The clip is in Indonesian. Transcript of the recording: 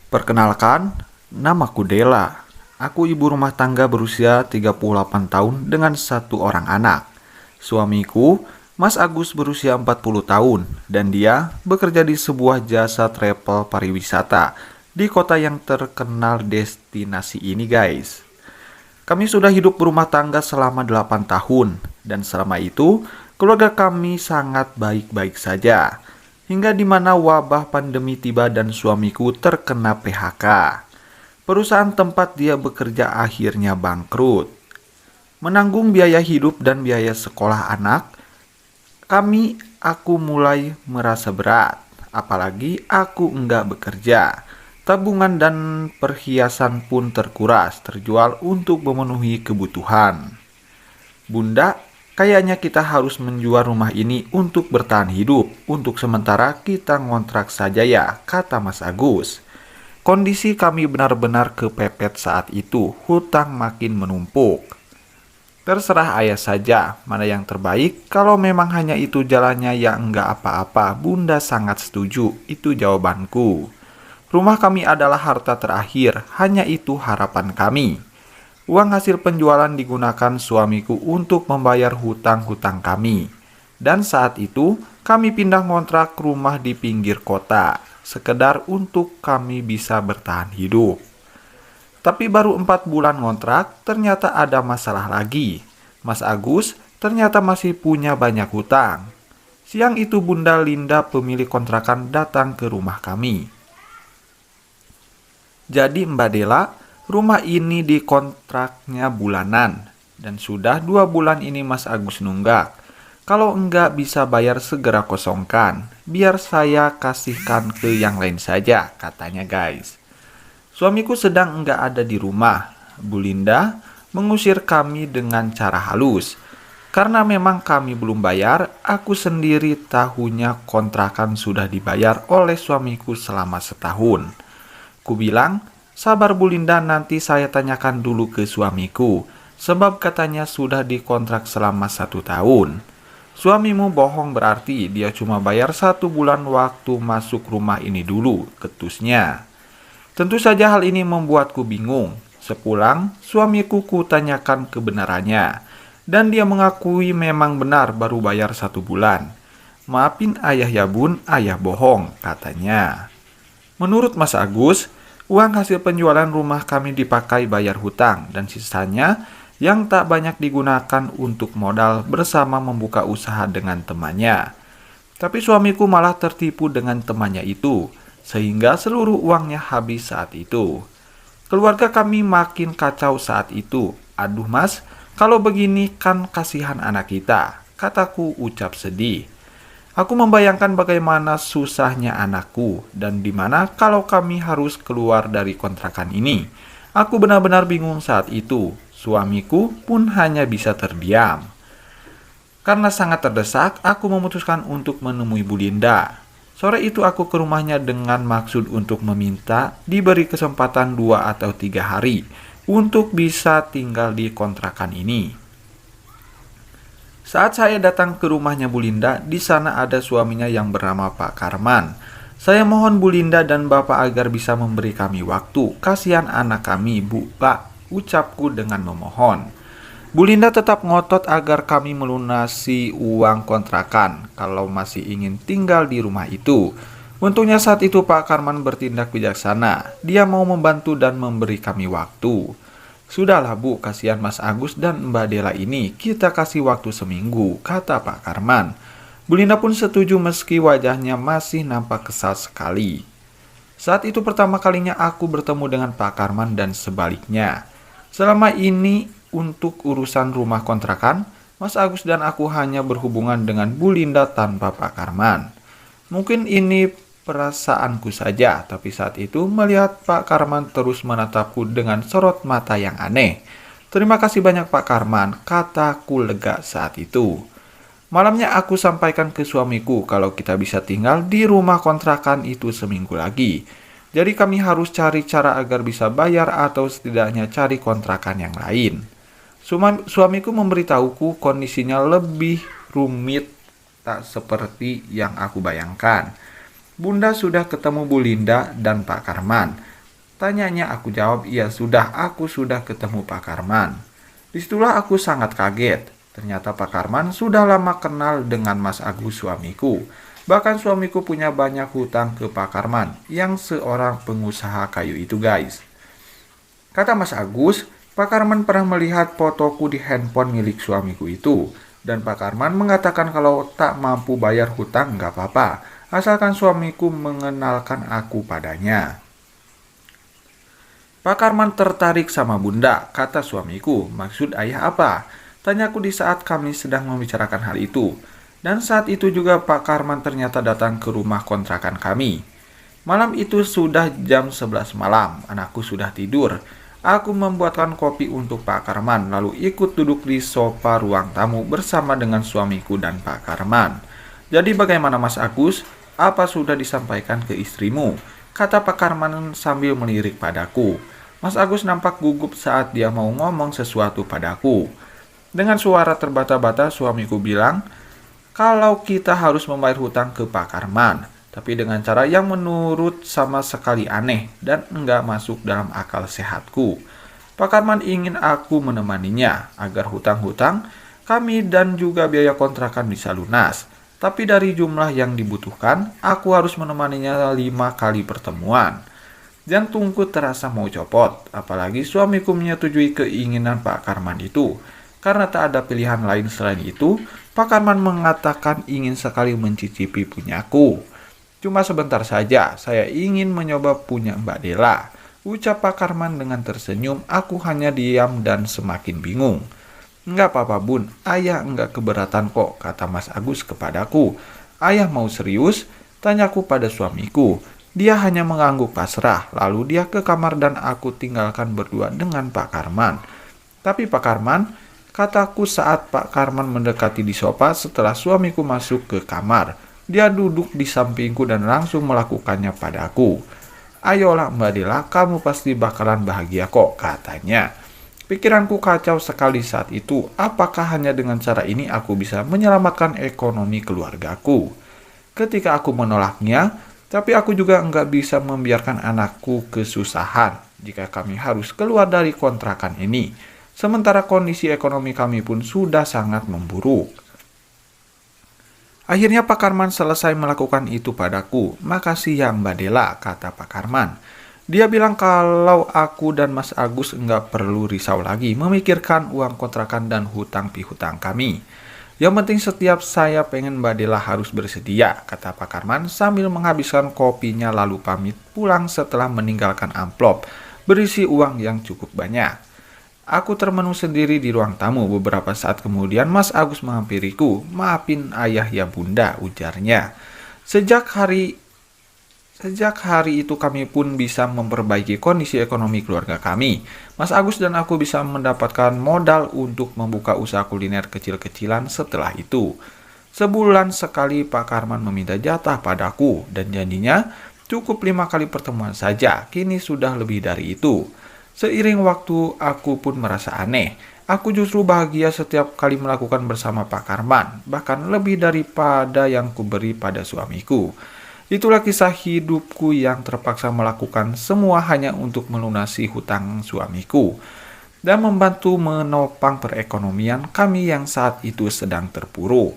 Perkenalkan, namaku Dela. Aku ibu rumah tangga berusia 38 tahun dengan satu orang anak. Suamiku, Mas Agus berusia 40 tahun dan dia bekerja di sebuah jasa travel pariwisata di kota yang terkenal destinasi ini, guys. Kami sudah hidup berumah tangga selama 8 tahun dan selama itu keluarga kami sangat baik-baik saja. Hingga di mana wabah pandemi tiba dan suamiku terkena PHK. Perusahaan tempat dia bekerja akhirnya bangkrut. Menanggung biaya hidup dan biaya sekolah anak, aku mulai merasa berat. Apalagi aku enggak bekerja. Tabungan dan perhiasan pun terjual untuk memenuhi kebutuhan. Bunda, kayaknya kita harus menjual rumah ini untuk bertahan hidup. Untuk sementara kita ngontrak saja ya, kata Mas Agus. Kondisi kami benar-benar kepepet saat itu, hutang makin menumpuk. Terserah ayah saja, mana yang terbaik. Kalau memang hanya itu jalannya ya enggak apa-apa, Bunda sangat setuju, itu jawabanku. Rumah kami adalah harta terakhir, hanya itu harapan kami. Uang hasil penjualan digunakan suamiku untuk membayar hutang-hutang kami. Dan saat itu, kami pindah ngontrak rumah di pinggir kota, sekedar untuk kami bisa bertahan hidup. Tapi baru 4 bulan ngontrak, ternyata ada masalah lagi. Mas Agus ternyata masih punya banyak hutang. Siang itu Bunda Linda pemilik kontrakan datang ke rumah kami. Jadi Mbak Dela, rumah ini dikontraknya bulanan. Dan sudah 2 bulan ini Mas Agus nunggak. Kalau enggak bisa bayar segera kosongkan. Biar saya kasihkan ke yang lain saja, katanya guys. Suamiku sedang enggak ada di rumah. Bu Linda mengusir kami dengan cara halus. Karena memang kami belum bayar, aku sendiri tahunya kontrakan sudah dibayar oleh suamiku selama setahun. Ku bilang, sabar Bu Linda, nanti saya tanyakan dulu ke suamiku. Sebab katanya sudah dikontrak selama 1 tahun. Suamimu bohong berarti dia cuma bayar 1 bulan waktu masuk rumah ini dulu, ketusnya. Tentu saja hal ini membuatku bingung. Sepulang, suamiku kutanyakan kebenarannya. Dan dia mengakui memang benar baru bayar 1 bulan. Maafin ayah ya bun, ayah bohong, katanya. Menurut Mas Agus, uang hasil penjualan rumah kami dipakai bayar hutang dan sisanya yang tak banyak digunakan untuk modal bersama membuka usaha dengan temannya. Tapi suamiku malah tertipu dengan temannya itu, sehingga seluruh uangnya habis saat itu. Keluarga kami makin kacau saat itu. Aduh mas, kalau begini kan kasihan anak kita, kataku ucap sedih. Aku membayangkan bagaimana susahnya anakku dan dimana kalau kami harus keluar dari kontrakan ini. Aku benar-benar bingung saat itu. Suamiku pun hanya bisa terdiam. Karena sangat terdesak, aku memutuskan untuk menemui Bu Linda. Sore itu aku ke rumahnya dengan maksud untuk meminta diberi kesempatan 2 atau 3 hari untuk bisa tinggal di kontrakan ini. Saat saya datang ke rumahnya Bu Linda, di sana ada suaminya yang bernama Pak Karman. Saya mohon Bu Linda dan Bapak agar bisa memberi kami waktu. Kasihan anak kami, Bu, Pak, ucapku dengan memohon. Bu Linda tetap ngotot agar kami melunasi uang kontrakan kalau masih ingin tinggal di rumah itu. Untungnya saat itu Pak Karman bertindak bijaksana. Dia mau membantu dan memberi kami waktu. Sudahlah Bu, kasihan Mas Agus dan Mbak Dela ini, kita kasih waktu seminggu, kata Pak Karman. Bu Linda pun setuju meski wajahnya masih nampak kesal sekali. Saat itu pertama kalinya aku bertemu dengan Pak Karman dan sebaliknya. Selama ini untuk urusan rumah kontrakan, Mas Agus dan aku hanya berhubungan dengan Bu Linda tanpa Pak Karman. Mungkin ini perasaanku saja, tapi saat itu melihat Pak Karman terus menatapku dengan sorot mata yang aneh. Terima kasih banyak Pak Karman, kataku lega saat itu. Malamnya aku sampaikan ke suamiku kalau kita bisa tinggal di rumah kontrakan itu seminggu lagi. Jadi kami harus cari cara agar bisa bayar atau setidaknya cari kontrakan yang lain. Suamiku memberitahuku kondisinya lebih rumit tak seperti yang aku bayangkan. Bunda sudah ketemu Bu Linda dan Pak Karman. Tanyanya aku jawab, iya sudah, aku sudah ketemu Pak Karman. Disitulah aku sangat kaget. Ternyata Pak Karman sudah lama kenal dengan Mas Agus suamiku. Bahkan suamiku punya banyak hutang ke Pak Karman yang seorang pengusaha kayu itu guys. Kata Mas Agus, Pak Karman pernah melihat fotoku di handphone milik suamiku itu. Dan Pak Karman mengatakan kalau tak mampu bayar hutang nggak apa-apa, asalkan suamiku mengenalkan aku padanya. Pak Karman tertarik sama bunda, kata suamiku. Maksud ayah apa? Tanyaku di saat kami sedang membicarakan hal itu. Dan saat itu juga Pak Karman ternyata datang ke rumah kontrakan kami. Malam itu sudah jam 11 malam, anakku sudah tidur. Aku membuatkan kopi untuk Pak Karman, lalu ikut duduk di sofa ruang tamu bersama dengan suamiku dan Pak Karman. Jadi bagaimana Mas Agus? Apa sudah disampaikan ke istrimu? Kata Pak Karman sambil melirik padaku. Mas Agus nampak gugup saat dia mau ngomong sesuatu padaku. Dengan suara terbata-bata suamiku bilang, kalau kita harus membayar hutang ke Pak Karman, tapi dengan cara yang menurut sama sekali aneh dan enggak masuk dalam akal sehatku. Pak Karman ingin aku menemaninya agar hutang-hutang kami dan juga biaya kontrakan bisa lunas. Tapi dari jumlah yang dibutuhkan, aku harus menemaninya 5 kali pertemuan. Jantungku terasa mau copot, apalagi suamiku menyetujui keinginan Pak Karman itu. Karena tak ada pilihan lain selain itu, Pak Karman mengatakan ingin sekali mencicipi punyaku. Cuma sebentar saja, saya ingin mencoba punya Mbak Dela. Ucap Pak Karman dengan tersenyum, aku hanya diam dan semakin bingung. Enggak apa-apa bun, ayah enggak keberatan kok, kata Mas Agus kepadaku. Ayah mau serius? Tanyaku pada suamiku. Dia hanya mengangguk pasrah, lalu dia ke kamar dan aku tinggalkan berdua dengan Pak Karman. Tapi Pak Karman, kataku saat Pak Karman mendekati di sofa setelah suamiku masuk ke kamar. Dia duduk di sampingku dan langsung melakukannya padaku. Ayolah Mbak Dela, kamu pasti bakalan bahagia kok, katanya. Pikiranku kacau sekali saat itu, apakah hanya dengan cara ini aku bisa menyelamatkan ekonomi keluargaku? Ketika aku menolaknya, tapi aku juga enggak bisa membiarkan anakku kesusahan jika kami harus keluar dari kontrakan ini. Sementara kondisi ekonomi kami pun sudah sangat memburuk. Akhirnya Pak Karman selesai melakukan itu padaku. Makasih ya Mbak Dela, kata Pak Karman. Dia bilang kalau aku dan Mas Agus enggak perlu risau lagi memikirkan uang kontrakan dan hutang pihutang kami. Yang penting setiap saya pengen Mbak Dela harus bersedia, kata Pak Karman sambil menghabiskan kopinya lalu pamit pulang setelah meninggalkan amplop berisi uang yang cukup banyak. Aku termenung sendiri di ruang tamu. Beberapa saat kemudian Mas Agus menghampiriku. Maafin ayah ya bunda, ujarnya. Sejak hari itu kami pun bisa memperbaiki kondisi ekonomi keluarga kami. Mas Agus dan aku bisa mendapatkan modal untuk membuka usaha kuliner kecil-kecilan setelah itu. Sebulan sekali Pak Karman meminta jatah padaku dan janjinya cukup 5 kali pertemuan saja. Kini sudah lebih dari itu. Seiring waktu aku pun merasa aneh. Aku justru bahagia setiap kali melakukan bersama Pak Karman, bahkan lebih daripada yang kuberi pada suamiku. Itulah kisah hidupku yang terpaksa melakukan semua hanya untuk melunasi hutang suamiku dan membantu menopang perekonomian kami yang saat itu sedang terpuruk.